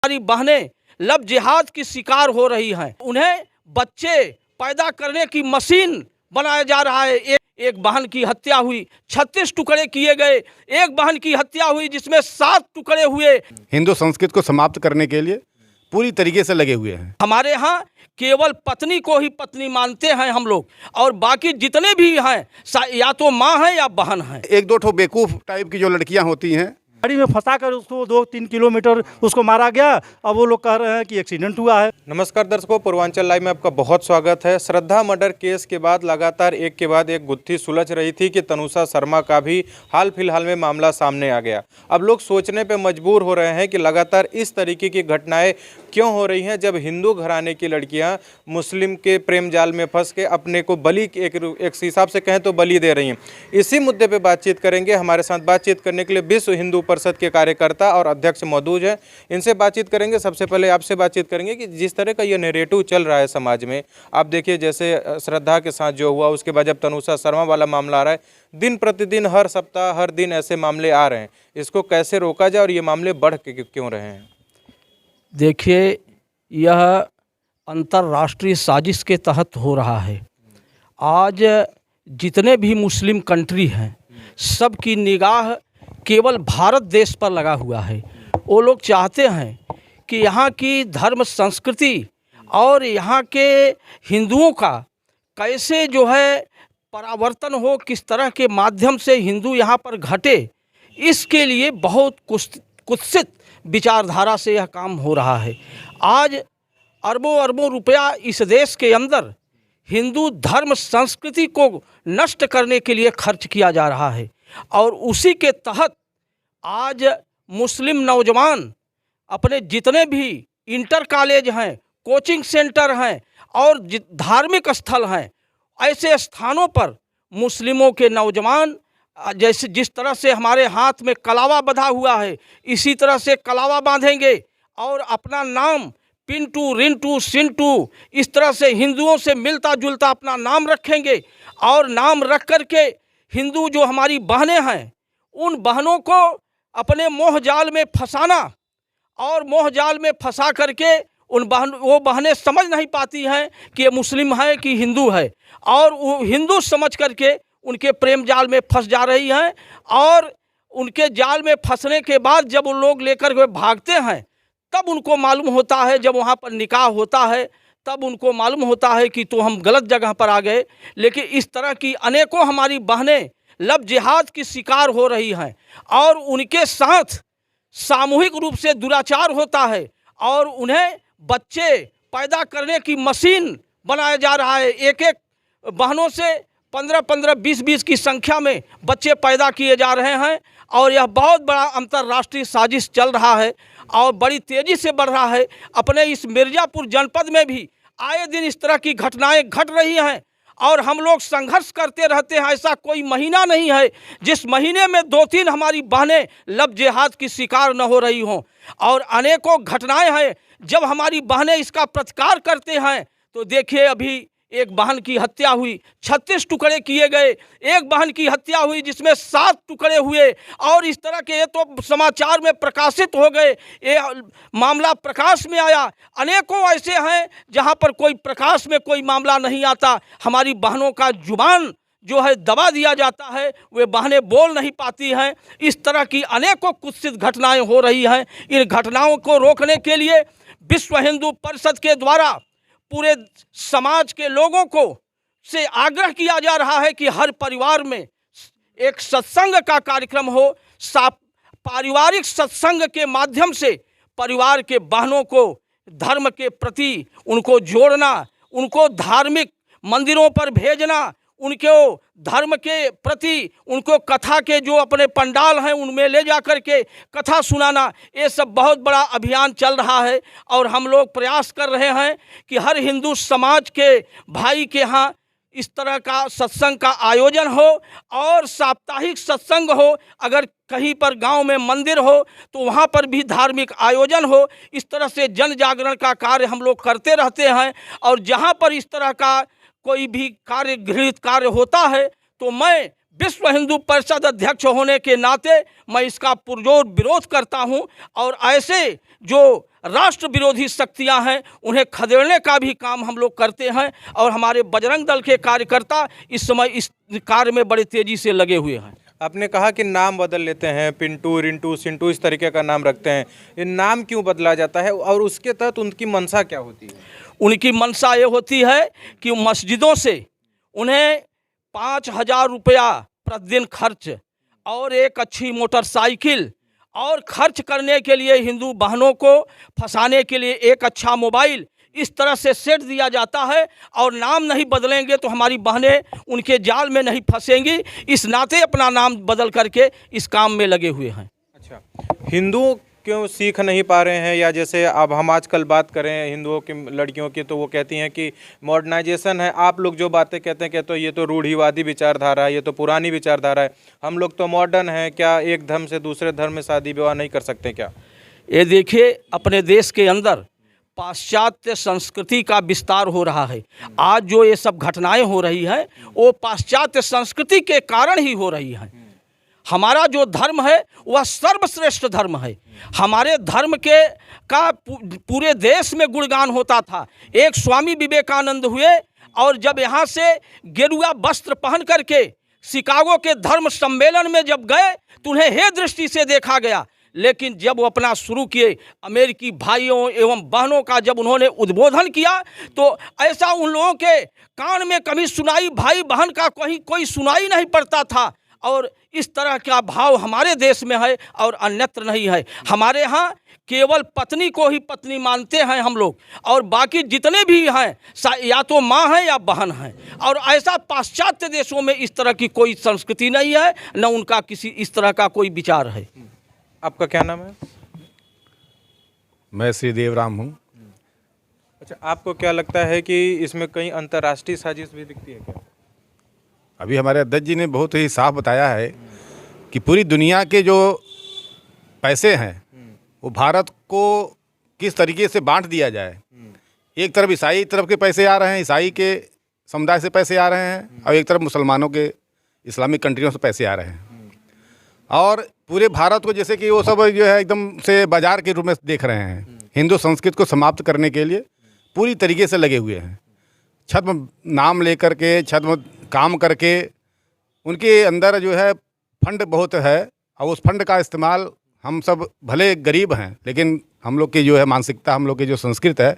हमारी बहनें लव जिहाद की शिकार हो रही हैं। उन्हें बच्चे पैदा करने की मशीन बनाया जा रहा है। एक बहन की हत्या हुई, 36 टुकड़े किए गए। एक बहन की हत्या हुई जिसमें 7 टुकड़े हुए। हिंदू संस्कृति को समाप्त करने के लिए पूरी तरीके से लगे हुए हैं। हमारे यहाँ केवल पत्नी को ही पत्नी मानते हैं हम लोग, और बाकी जितने भी हैं या तो माँ है या बहन है। एक दो ठो बेवकूफ़ टाइप की जो लड़कियां होती हैं, गाड़ी में फंसा कर उसको 2-3 किलोमीटर उसको मारा गया। अब वो लोग कह रहे हैं कि एक्सीडेंट हुआ है। नमस्कार दर्शकों, पूर्वांचल लाइव में आपका बहुत स्वागत है। श्रद्धा मर्डर केस के बाद लगातार एक के बाद एक गुत्थी सुलझ रही थी कि तनुषा शर्मा का भी हाल फिलहाल में मामला सामने आ गया। अब लोग सोचने पे मजबूर हो रहे हैं कि लगातार इस तरीके की घटनाएं क्यों हो रही हैं, जब हिंदू घराने की लड़कियां मुस्लिम के प्रेम जाल में फंस के अपने को बलि एक हिसाब से कहें तो बलि दे रही हैं। इसी मुद्दे पे बातचीत करेंगे। हमारे साथ बातचीत करने के लिए विश्व हिंदू परिषद के कार्यकर्ता और अध्यक्ष मौजूद हैं। इनसे बातचीत करेंगे। सबसे पहले आपसे बातचीत करेंगे कि जिस तरह का ये नैरेटिव चल रहा है समाज में, आप देखिए जैसे श्रद्धा के साथ जो हुआ, उसके बाद जब तनुषा शर्मा वाला मामला आ रहा है, दिन प्रतिदिन हर सप्ताह हर दिन ऐसे मामले आ रहे हैं। इसको कैसे रोका जाए और ये मामले बढ़ के क्यों रहे हैं? देखिए, यह अंतर्राष्ट्रीय साजिश के तहत हो रहा है। आज जितने भी मुस्लिम कंट्री हैं, सबकी निगाह केवल भारत देश पर लगा हुआ है। वो लोग चाहते हैं कि यहाँ की धर्म संस्कृति और यहाँ के हिंदुओं का कैसे जो है परावर्तन हो, किस तरह के माध्यम से हिंदू यहाँ पर घटे, इसके लिए बहुत कुत्सित विचारधारा से यह काम हो रहा है। आज अरबों अरबों रुपया इस देश के अंदर हिंदू धर्म संस्कृति को नष्ट करने के लिए खर्च किया जा रहा है, और उसी के तहत आज मुस्लिम नौजवान अपने जितने भी इंटर कॉलेज हैं, कोचिंग सेंटर हैं और धार्मिक स्थल हैं, ऐसे स्थानों पर मुस्लिमों के नौजवान जैसे जिस तरह से हमारे हाथ में कलावा बंधा हुआ है, इसी तरह से कलावा बांधेंगे और अपना नाम पिंटू, रिंटू, सिंटू इस तरह से हिंदुओं से मिलता जुलता अपना नाम रखेंगे। और नाम रख कर के हिंदू जो हमारी बहनें हैं, उन बहनों को अपने मोह जाल में फंसाना, और मोह जाल में फंसा करके वो बहनें समझ नहीं पाती हैं कि ये मुस्लिम है कि हिंदू है, और वो हिंदू समझ करके उनके प्रेम जाल में फंस जा रही हैं। और उनके जाल में फंसने के बाद जब वो लोग लेकर के भागते हैं, तब उनको मालूम होता है, जब वहाँ पर निकाह होता है तब उनको मालूम होता है कि तो हम गलत जगह पर आ गए। लेकिन इस तरह की अनेकों हमारी बहनें लव जिहाद की शिकार हो रही हैं, और उनके साथ सामूहिक रूप से दुराचार होता है, और उन्हें बच्चे पैदा करने की मशीन बनाया जा रहा है। एक एक बहनों से 15-15, 20-20 की संख्या में बच्चे पैदा किए जा रहे हैं, और यह बहुत बड़ा अंतर्राष्ट्रीय साजिश चल रहा है और बड़ी तेज़ी से बढ़ रहा है। अपने इस मिर्ज़ापुर जनपद में भी आए दिन इस तरह की घटनाएं घट रही हैं, और हम लोग संघर्ष करते रहते हैं। ऐसा कोई महीना नहीं है जिस महीने में 2-3 हमारी बहनें लव जिहाद की शिकार न हो रही हों, और अनेकों घटनाएं हैं जब हमारी बहनें इसका प्रतिकार करते हैं। तो देखिए, अभी एक बहन की हत्या हुई, 36 टुकड़े किए गए। एक बहन की हत्या हुई जिसमें 7 टुकड़े हुए, और इस तरह के ये तो समाचार में प्रकाशित हो गए, ये मामला प्रकाश में आया। अनेकों ऐसे हैं जहां पर कोई प्रकाश में कोई मामला नहीं आता। हमारी बहनों का जुबान जो है दबा दिया जाता है, वे बहनें बोल नहीं पाती हैं। इस तरह की अनेकों कुत्सित घटनाएं हो रही हैं। इन घटनाओं को रोकने के लिए विश्व हिंदू परिषद के द्वारा पूरे समाज के लोगों को से आग्रह किया जा रहा है कि हर परिवार में एक सत्संग का कार्यक्रम हो। पारिवारिक सत्संग के माध्यम से परिवार के बहनों को धर्म के प्रति उनको जोड़ना, उनको धार्मिक मंदिरों पर भेजना, उनको धर्म के प्रति उनको कथा के जो अपने पंडाल हैं उनमें ले जा कर के कथा सुनाना, ये सब बहुत बड़ा अभियान चल रहा है। और हम लोग प्रयास कर रहे हैं कि हर हिंदू समाज के भाई के यहाँ इस तरह का सत्संग का आयोजन हो, और साप्ताहिक सत्संग हो। अगर कहीं पर गांव में मंदिर हो तो वहाँ पर भी धार्मिक आयोजन हो। इस तरह से जन जागरण का कार्य हम लोग करते रहते हैं, और जहाँ पर इस तरह का कोई भी कार्य गृहीत कार्य होता है तो मैं विश्व हिंदू परिषद अध्यक्ष होने के नाते मैं इसका पुरजोर विरोध करता हूं और ऐसे जो राष्ट्र विरोधी शक्तियां हैं उन्हें खदेड़ने का भी काम हम लोग करते हैं और हमारे बजरंग दल के कार्यकर्ता इस समय इस कार्य में बड़ी तेजी से लगे हुए हैं। आपने कहा कि नाम बदल लेते हैं, पिंटू, रिंटू, सिंटू इस तरीके का नाम रखते हैं, ये नाम क्यों बदला जाता है और उसके तहत उनकी मंशा क्या होती है? उनकी मंशा ये होती है कि मस्जिदों से उन्हें 5,000 रुपया प्रतिदिन खर्च और एक अच्छी मोटरसाइकिल और खर्च करने के लिए हिंदू बहनों को फंसाने के लिए एक अच्छा मोबाइल इस तरह से सेट दिया जाता है और नाम नहीं बदलेंगे तो हमारी बहनें उनके जाल में नहीं फंसेंगी, इस नाते अपना नाम बदल करके इस काम में लगे हुए हैं। अच्छा, हिंदू क्यों सीख नहीं पा रहे हैं? या जैसे अब हम आजकल बात करें हिंदुओं की लड़कियों की तो वो कहती हैं कि मॉडर्नाइजेशन है, आप लोग जो बातें कहते हैं तो ये तो रूढ़िवादी विचारधारा है, ये तो पुरानी विचारधारा है, हम लोग तो मॉडर्न हैं, क्या एक धर्म से दूसरे धर्म में शादी विवाह नहीं कर सकते क्या? ये देखिए, अपने देश के अंदर पाश्चात्य संस्कृति का विस्तार हो रहा है। आज जो ये सब घटनाएं हो रही हैं वो पाश्चात्य संस्कृति के कारण ही हो रही हैं। हमारा जो धर्म है वह सर्वश्रेष्ठ धर्म है। हमारे धर्म के का पूरे देश में गुणगान होता था। एक स्वामी विवेकानंद हुए और जब यहाँ से गेरुआ वस्त्र पहन करके शिकागो के धर्म सम्मेलन में जब गए तो उन्हें हे दृष्टि से देखा गया, लेकिन जब वो अपना शुरू किए अमेरिकी भाइयों एवं बहनों का जब उन्होंने उद्बोधन किया तो ऐसा उन लोगों के कान में कभी सुनाई भाई बहन का कोई सुनाई नहीं पड़ता था। और इस तरह का भाव हमारे देश में है और अन्यत्र नहीं है। हमारे यहाँ केवल पत्नी को ही पत्नी मानते हैं हम लोग, और बाकी जितने भी हैं या तो माँ हैं या बहन हैं। और ऐसा पाश्चात्य देशों में इस तरह की कोई संस्कृति नहीं है, न उनका किसी इस तरह का कोई विचार है। आपका क्या नाम है? मैं श्री देवराम हूँ। अच्छा, आपको क्या लगता है कि इसमें कहीं अंतर्राष्ट्रीय साजिश भी दिखती है क्या? अभी हमारे अध्यक्ष जी ने बहुत ही साफ बताया है कि पूरी दुनिया के जो पैसे हैं वो भारत को किस तरीके से बांट दिया जाए। एक तरफ ईसाई तरफ के पैसे आ रहे हैं, ईसाई के समुदाय से पैसे आ रहे हैं, और एक तरफ मुसलमानों के इस्लामिक कंट्रियों से पैसे आ रहे हैं। और पूरे भारत को जैसे कि वो सब जो है एकदम से बाजार के रूप में देख रहे हैं। हिंदू संस्कृति को समाप्त करने के लिए पूरी तरीके से लगे हुए हैं। छद्म नाम लेकर के, छद्म काम करके उनके अंदर जो है फंड बहुत है, और उस फंड का इस्तेमाल हम सब भले गरीब हैं लेकिन हम लोग की जो है मानसिकता, हम लोग की जो संस्कृति है,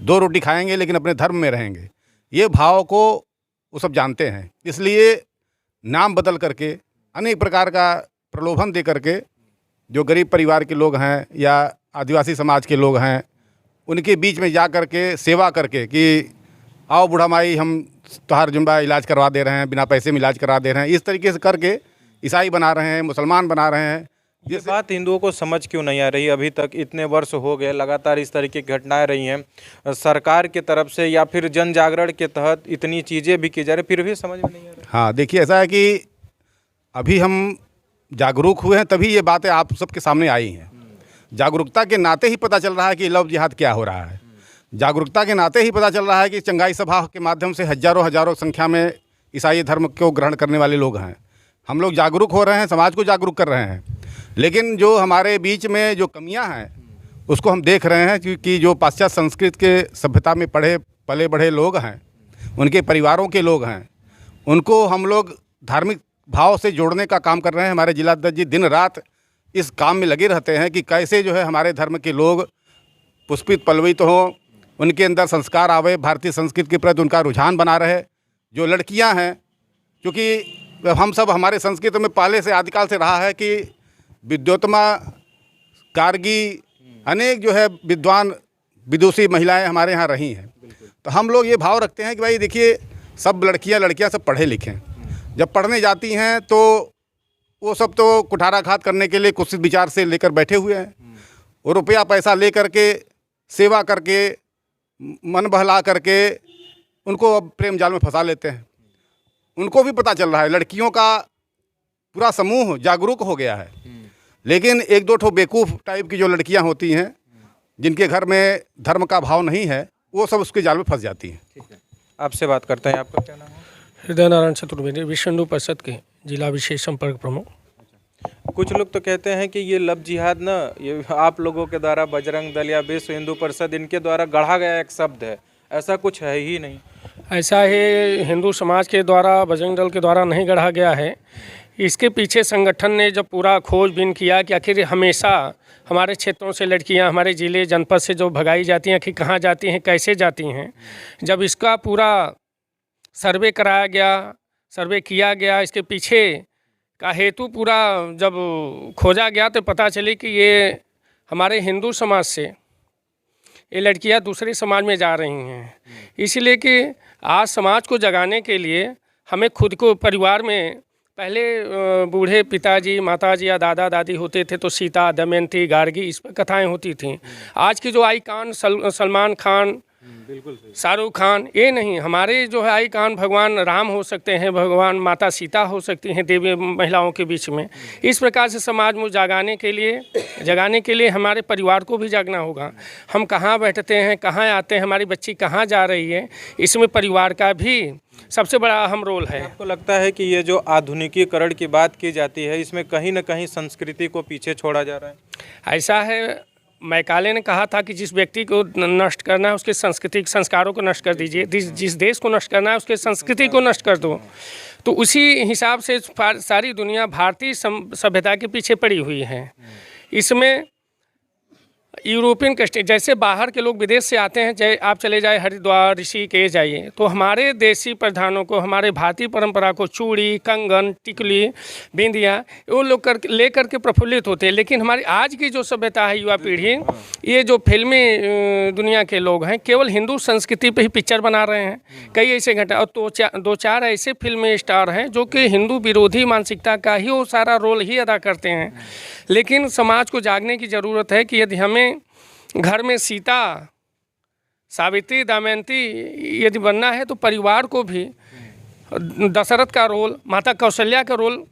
2 रोटी खाएंगे लेकिन अपने धर्म में रहेंगे, ये भाव को वो सब जानते हैं। इसलिए नाम बदल करके अनेक प्रकार का प्रलोभन दे करके जो गरीब परिवार के लोग हैं या आदिवासी समाज के लोग हैं उनके बीच में जा कर के सेवा करके कि आओ बूढ़ा माई हम तुम्हारा जुम्बा इलाज करवा दे रहे हैं, बिना पैसे में इलाज करा दे रहे हैं, इस तरीके से करके ईसाई बना रहे हैं, मुसलमान बना रहे हैं। ये बात हिंदुओं को समझ क्यों नहीं आ रही? अभी तक इतने वर्ष हो गए, लगातार इस तरीके की घटनाएं रही हैं, सरकार की तरफ से या फिर जन जागरण के तहत इतनी चीज़ें भी की जा रही, फिर भी समझ में नहीं आ रही। हाँ, देखिए ऐसा है कि अभी हम जागरूक हुए हैं तभी ये बातें आप सबके सामने आई हैं। जागरूकता के नाते ही पता चल रहा है कि लव जिहाद क्या हो रहा है। जागरूकता के नाते ही पता चल रहा है कि चंगाई सभा के माध्यम से हजारों संख्या में ईसाई धर्म को ग्रहण करने वाले लोग हैं। हम लोग जागरूक हो रहे हैं, समाज को जागरूक कर रहे हैं, लेकिन जो हमारे बीच में जो कमियां हैं उसको हम देख रहे हैं। क्योंकि जो पाश्चात्य संस्कृति के सभ्यता में पले बढ़े लोग हैं, उनके परिवारों के लोग हैं, उनको हम लोग धार्मिक भाव से जोड़ने का काम कर रहे हैं। हमारे जिलाध्यक्ष जी दिन रात इस काम में लगे रहते हैं कि कैसे जो है हमारे धर्म के लोग पुष्पित पल्लवित हों, उनके अंदर संस्कार आवे, भारतीय संस्कृति के प्रति उनका रुझान बना रहे। जो लड़कियां हैं, क्योंकि हम सब हमारे संस्कृति में पहले से आदिकाल से रहा है कि विद्योत्तमा, कारगी, अनेक जो है विद्वान विदुषी महिलाएं हमारे यहाँ रही हैं। तो हम लोग ये भाव रखते हैं कि भाई देखिए, सब लड़कियां सब पढ़े लिखें। जब पढ़ने जाती हैं तो वो सब तो कुठाराघात करने के लिए कुत्सित विचार से लेकर बैठे हुए हैं। वो रुपया पैसा ले करके, सेवा करके, मन बहला करके उनको अब प्रेम जाल में फंसा लेते हैं। उनको भी पता चल रहा है, लड़कियों का पूरा समूह जागरूक हो गया है, लेकिन 1-2 ठो बेवकूफ़ टाइप की जो लड़कियां होती हैं जिनके घर में धर्म का भाव नहीं है, वो सब उसके जाल में फंस जाती हैं। ठीक है, आपसे बात करते हैं। आपका क्या नाम है? हृदय नारायण चतुर्वेदी, विश्व हिंदू परिषद के जिला विशेष संपर्क प्रमुख। कुछ लोग तो कहते हैं कि ये लव जिहाद ना, ये आप लोगों के द्वारा, बजरंग दल या विश्व हिंदू परिषद, इनके द्वारा गढ़ा गया एक शब्द है, ऐसा कुछ है ही नहीं। ऐसा है, हिंदू समाज के द्वारा, बजरंग दल के द्वारा नहीं गढ़ा गया है। इसके पीछे संगठन ने जब पूरा खोजबीन किया कि आखिर हमेशा हमारे क्षेत्रों से लड़कियां हमारे ज़िले जनपद से जो भगाई जाती हैं, कि कहाँ जाती हैं, कैसे जाती हैं, जब इसका पूरा सर्वे कराया गया, सर्वे किया गया, इसके पीछे का हेतु पूरा जब खोजा गया तो पता चली कि ये हमारे हिंदू समाज से ये लड़कियां दूसरे समाज में जा रही हैं। इसलिए कि आज समाज को जगाने के लिए हमें खुद को, परिवार में पहले बूढ़े पिताजी, माताजी या दादा दादी होते थे तो सीता, दमयंती, गार्गी, इस पर कथाएं होती थीं। आज की जो आइकॉन सलमान खान, शाहरुख खान, ये नहीं, हमारे जो है आइकॉन भगवान राम हो सकते हैं, भगवान माता सीता हो सकती हैं देवी महिलाओं के बीच में। इस प्रकार से समाज में जगाने के लिए हमारे परिवार को भी जागना होगा। हम कहाँ बैठते हैं, कहाँ आते हैं, हमारी बच्ची कहाँ जा रही है, इसमें परिवार का भी सबसे बड़ा अहम रोल है। आपको लगता है कि ये जो आधुनिकीकरण की बात की जाती है, इसमें कहीं ना कहीं संस्कृति को पीछे छोड़ा जा रहा है? ऐसा है, मैकाले ने कहा था कि जिस व्यक्ति को नष्ट करना है उसके सांस्कृतिक संस्कारों को नष्ट कर दीजिए, जिस देश को नष्ट करना है उसके संस्कृति को नष्ट कर दो। तो उसी हिसाब से सारी दुनिया भारतीय सभ्यता के पीछे पड़ी हुई है। इसमें यूरोपियन कंट्री, जैसे बाहर के लोग विदेश से आते हैं, चाहे आप चले जाए हरिद्वार, ऋषिकेश जाइए, तो हमारे देसी प्रधानों को, हमारे भारतीय परंपरा को, चूड़ी, कंगन, टिकली, बिंदिया, वो लोग ले करके प्रफुल्लित होते हैं। लेकिन हमारी आज की जो सभ्यता है, युवा पीढ़ी, ये जो फिल्मी दुनिया के लोग हैं, केवल हिंदू संस्कृति पे ही पिक्चर बना रहे हैं। कई ऐसे घटना, और दो चार ऐसे फिल्मी स्टार हैं जो कि हिंदू विरोधी मानसिकता का ही वो सारा रोल ही अदा करते हैं। लेकिन समाज को जागने की ज़रूरत है कि यदि हमें घर में सीता, सावित्री, दमयंती यदि बनना है तो परिवार को भी दशरथ का रोल, माता कौशल्या का रोल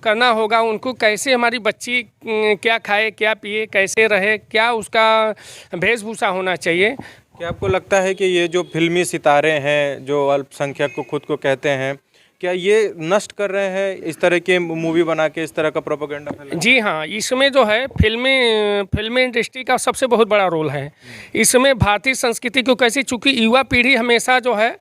करना होगा। उनको कैसे हमारी बच्ची क्या खाए, क्या पिए, कैसे रहे, क्या उसका वेशभूषा होना चाहिए। क्या आपको लगता है कि ये जो फिल्मी सितारे हैं, जो अल्पसंख्यक को खुद को कहते हैं, क्या ये नष्ट कर रहे हैं इस तरह के मूवी बना के, इस तरह का प्रोपेगेंडा फैला? जी हाँ, इसमें जो है फिल्मी इंडस्ट्री का सबसे बहुत बड़ा रोल है। इसमें भारतीय संस्कृति को कैसे, चूँकि युवा पीढ़ी हमेशा जो है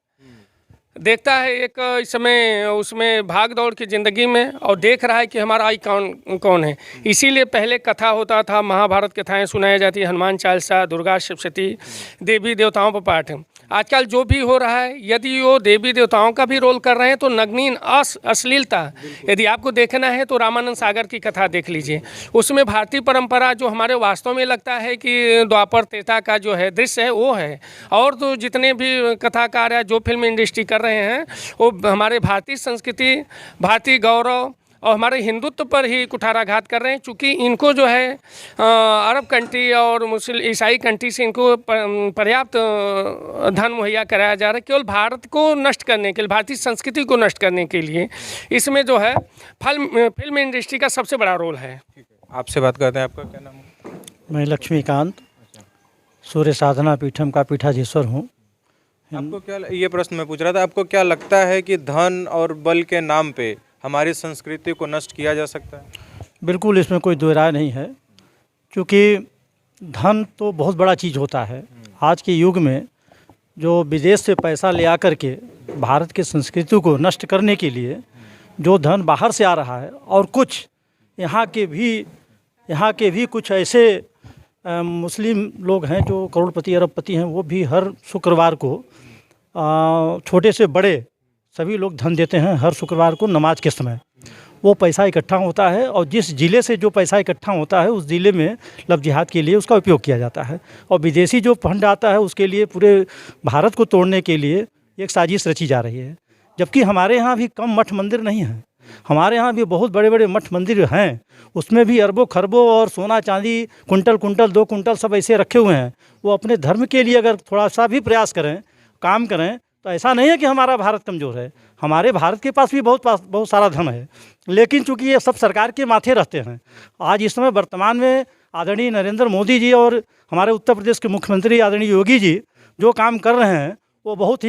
देखता है एक इसमें उसमें भाग दौड़ की ज़िंदगी में, और देख रहा है कि हमारा आइकॉन कौन है। इसीलिए पहले कथा होता था, महाभारत कथाएं सुनाई जाती, हनुमान चालीसा, दुर्गा सप्तशती, देवी देवताओं पर पाठ। आजकल जो भी हो रहा है, यदि वो देवी देवताओं का भी रोल कर रहे हैं तो नग्नीन अश्लीलता, यदि आपको देखना है तो रामानंद सागर की कथा देख लीजिए। उसमें भारतीय परंपरा जो हमारे वास्तव में लगता है कि द्वापर त्रेता का जो है दृश्य है वो है। और तो जितने भी कथाकार है, जो फिल्म इंडस्ट्री कर रहे हैं, वो हमारे भारतीय संस्कृति, भारतीय गौरव और हमारे हिंदुत्व पर ही कुठाराघात कर रहे हैं। चूँकि इनको जो है अरब कंट्री और मुस्लिम ईसाई कंट्री से इनको पर्याप्त धन मुहैया कराया जा रहा है, केवल भारत को नष्ट करने के लिए, भारतीय संस्कृति को नष्ट करने के लिए। इसमें जो है फिल्म इंडस्ट्री का सबसे बड़ा रोल है। आपसे बात करते हैं, आपका क्या नाम है? मैं लक्ष्मीकांत, सूर्य साधना पीठम का पीठाधीश्वर हूँ। आपको क्या, ये प्रश्न मैं पूछ रहा था, आपको क्या लगता है कि धन और बल के नाम पे हमारी संस्कृति को नष्ट किया जा सकता है? बिल्कुल, इसमें कोई दो राय नहीं है, क्योंकि धन तो बहुत बड़ा चीज़ होता है। आज के युग में जो विदेश से पैसा ले आकर के भारत की संस्कृति को नष्ट करने के लिए जो धन बाहर से आ रहा है, और कुछ यहाँ के भी कुछ ऐसे मुस्लिम लोग हैं जो करोड़पति अरबपति हैं, वो भी हर शुक्रवार को छोटे से बड़े सभी लोग धन देते हैं। हर शुक्रवार को नमाज के समय वो पैसा इकट्ठा होता है, और जिस ज़िले से जो पैसा इकट्ठा होता है उस ज़िले में लव जिहाद के लिए उसका उपयोग किया जाता है। और विदेशी जो फंड आता है उसके लिए पूरे भारत को तोड़ने के लिए एक साजिश रची जा रही है। जबकि हमारे यहाँ भी कम मठ मंदिर नहीं हैं, हमारे यहाँ भी बहुत बड़े बड़े मठ मंदिर हैं, उसमें भी अरबों खरबों और सोना चांदी कुंटल 2 कुंटल सब ऐसे रखे हुए हैं। वो अपने धर्म के लिए अगर थोड़ा सा भी प्रयास करें, काम करें, तो ऐसा नहीं है कि हमारा भारत कमज़ोर है। हमारे भारत के पास भी बहुत सारा धन है, लेकिन चूंकि ये सब सरकार के माथे रहते हैं। आज इस समय वर्तमान में आदरणीय नरेंद्र मोदी जी और हमारे उत्तर प्रदेश के मुख्यमंत्री आदरणीय योगी जी जो काम कर रहे हैं वो बहुत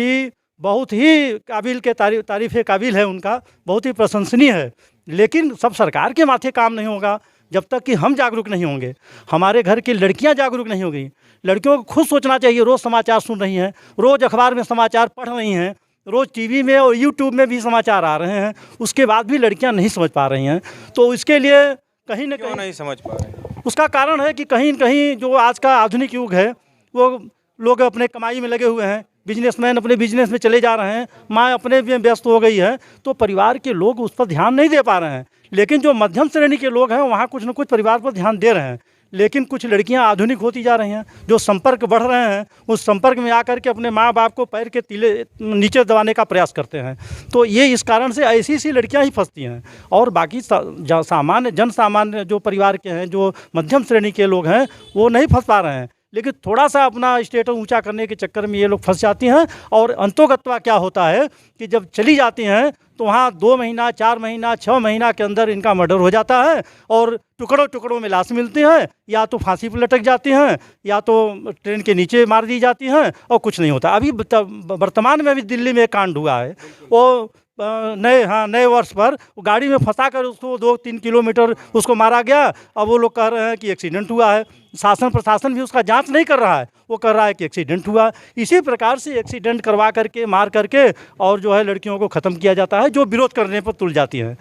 ही काबिल के तारीफ़ काबिल है, उनका बहुत ही प्रशंसनीय है। लेकिन सब सरकार के माथे काम नहीं होगा जब तक कि हम जागरूक नहीं होंगे, हमारे घर की लड़कियां जागरूक नहीं होंगी। लड़कियों को खुद सोचना चाहिए, रोज़ समाचार सुन रही हैं, रोज़ अखबार में समाचार पढ़ रही हैं, रोज़ टीवी में और यूट्यूब में भी समाचार आ रहे हैं, उसके बाद भी लड़कियां नहीं समझ पा रही हैं। तो इसके लिए कहीं न क्यों कहीं नहीं समझ पा रहे हैं? उसका कारण है कि कहीं न कहीं जो आज का आधुनिक युग है, वो लोग अपने कमाई में लगे हुए हैं, बिजनेसमैन अपने बिजनेस में चले जा रहे हैं, माँ अपने में व्यस्त हो गई है, तो परिवार के लोग उस पर ध्यान नहीं दे पा रहे हैं। लेकिन जो मध्यम श्रेणी के लोग हैं वहाँ कुछ न कुछ परिवार पर ध्यान दे रहे हैं। लेकिन कुछ लड़कियां आधुनिक होती जा रही हैं, जो संपर्क बढ़ रहे हैं, उस संपर्क में आकर के अपने माँ बाप को पैर के तीले नीचे दबाने का प्रयास करते हैं। तो ये इस कारण से ऐसी सी लड़कियां ही फंसती हैं, और बाकी सामान्य जन सामान्य जो परिवार के हैं, जो मध्यम श्रेणी के लोग हैं, वो नहीं फंस पा रहे हैं। लेकिन थोड़ा सा अपना स्टेटस ऊंचा करने के चक्कर में ये लोग फंस जाती हैं। और अंतोगत्वा क्या होता है कि जब चली जाती हैं तो वहाँ 2 महीना, 4 महीना, 6 महीना के अंदर इनका मर्डर हो जाता है, और टुकड़ों टुकड़ों में लाश मिलती हैं, या तो फांसी पर लटक जाती हैं, या तो ट्रेन के नीचे मार दी जाती हैं, और कुछ नहीं होता। अभी वर्तमान में अभी दिल्ली में एक कांड हुआ है, वो नए वर्ष पर गाड़ी में फंसा कर उसको 2-3 किलोमीटर उसको मारा गया। अब वो लोग कह रहे हैं कि एक्सीडेंट हुआ है। शासन प्रशासन भी उसका जांच नहीं कर रहा है, वो कर रहा है कि एक्सीडेंट हुआ। इसी प्रकार से एक्सीडेंट करवा करके, मार करके, और जो है लड़कियों को ख़त्म किया जाता है जो विरोध करने पर तुल जाती हैं।